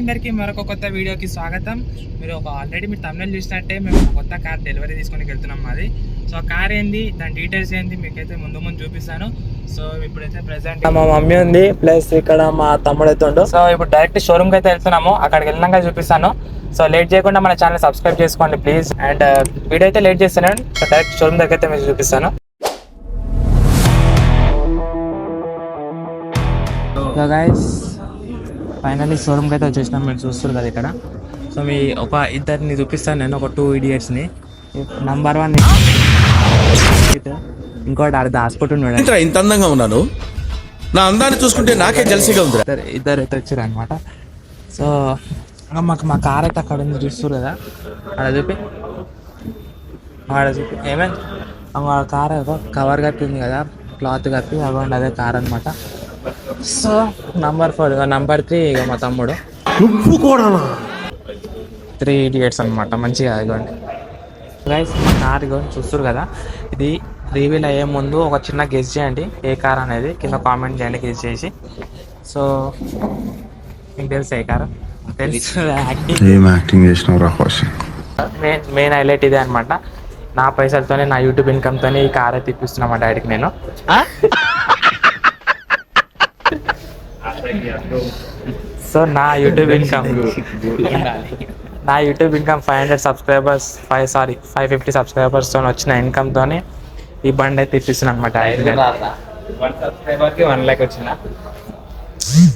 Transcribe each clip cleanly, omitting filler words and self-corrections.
అందరికీ మరొక కొత్త వీడియోకి స్వాగతం. మీరు ఆల్రెడీ మీరు తమిళ చూసినట్టే మేము కొత్త కార్ డెలివరీ తీసుకొని వెళ్తున్నాం మాది. సో కార్ ఏంది, దాని డీటెయిల్స్ ఏంది మీకైతే ముందు చూపిస్తాను. సో ఇప్పుడైతే ప్రెసెంట్ మా మమ్మీ ఉంది, ప్లస్ ఇక్కడ మా తమ్ముడు అయితే ఉండు. సో ఇప్పుడు డైరెక్ట్ షోరూమ్కి అయితే వెళ్తున్నాము, అక్కడికి వెళ్ళినాక చూపిస్తాను. సో లేట్ చేయకుండా మన ఛానల్ సబ్స్క్రైబ్ చేసుకోండి ప్లీజ్. అండ్ వీడియో అయితే లేట్ చేస్తున్నాను, సో డైరెక్ట్ షోరూమ్ దగ్గర అయితే మీకు చూపిస్తాను. సో గైస్ ఫైనల్లీ షోరూమ్కి అయితే వచ్చేసినాం, మీరు చూస్తారు కదా ఇక్కడ. సో మీ ఒక ఇద్దరిని చూపిస్తాను నేను, ఒక 2 idiotsని. నంబర్ 1 ఇంకోటి ఆడ దాచుకుంటున్నాడు. ఇంత అందంగా ఉన్నాను, నా అందాన్ని చూసుకుంటే నాకే జలసిగా ఉంది. ఇద్దరు అయితే వచ్చారు అనమాట. సో మాకు మా కార్ అయితే అక్కడ ఉంది, చూస్తారు కదా. ఆడ చూపి ఏమైంది కార్ ఏదో కవర్ కప్పింది కదా, క్లాత్ కప్పి అవ్వండి, అదే కార్ అనమాట. సో నంబర్ 4 నంబర్ 3 ఇక మా తమ్ముడు. నువ్వు కూడా 3 idiots అనమాట, మంచిగా ఇవ్వండి గైస్. మా కార్ ఇవ్వండి చూస్తారు కదా. ఇది రివీల్ అయ్యే ముందు ఒక చిన్న గెస్ చేయండి ఏ కార్ అనేది, కింద కామెంట్ చేయండి గెస్ చేసి. సో మీకు తెలుసు ఏ కార్, మెయిన్ హైలైట్ ఇదే అనమాట. నా పైసలతోనే, నా యూట్యూబ్ ఇన్కమ్తోనే ఈ కార్ అయితే ఇప్పిస్తున్నా మా డాడీకి నేను. సో నా యూట్యూబ్ ఇన్కమ్ 500 సబ్స్క్రైబర్స్ 550 సబ్స్క్రైబర్స్తో వచ్చిన ఇన్కమ్తోనే ఈ బండి అయితే ఇప్పిస్తున్నాను అనమాట. 1 సబ్స్క్రైబర్కి 1 lakh వచ్చిన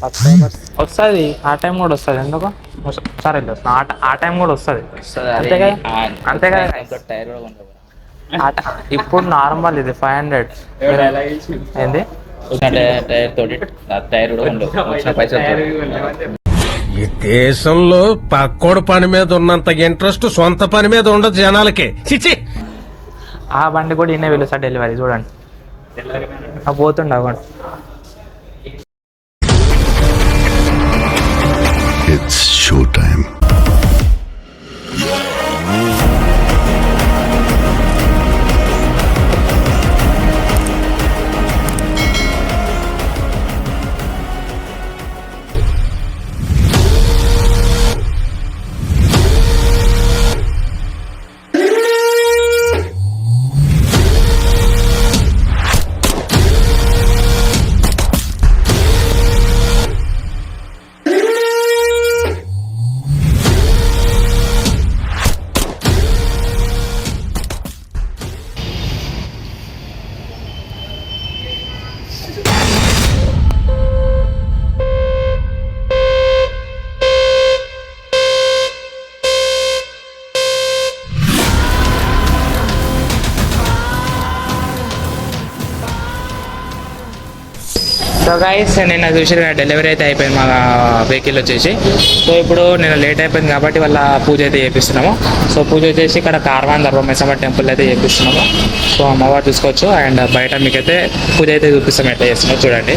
సబ్స్క్రైబర్స్ వస్తుంది. ఆ టైం కూడా వస్తుంది, ఎందుకు సరే ఆ టైం కూడా వస్తుంది. అంతేగా ఇప్పుడు నార్మల్ ఇది 500 ఏంది. ఈ దేశంలో పక్కోడు పని మీద ఉన్నంత ఇంట్రెస్ట్ సొంత పని మీద ఉండదు జనాలకి. చిచి, ఆ బండి కూడా ఈయన పిలుస్తాడు డెలివరీ, చూడండి పోతుండ. It's show time. So guys నిన్న చూసారు కదా, డెలివరీ అయితే అయిపోయింది మా వెహికల్ వచ్చేసి. సో ఇప్పుడు నేను లేట్ అయిపోయింది కాబట్టి వాళ్ళ పూజ అయితే చేపిస్తున్నాము. సో పూజ వచ్చేసి ఇక్కడ కార్వాన్ ధర్మేశ్వర టెంపుల్ అయితే చేపిస్తున్నాము. సో అమ్మవారు చూసుకోవచ్చు. అండ్ బయట మీకైతే పూజ అయితే చూపిస్తాం ఎట్లా చేస్తున్నాం చూడండి.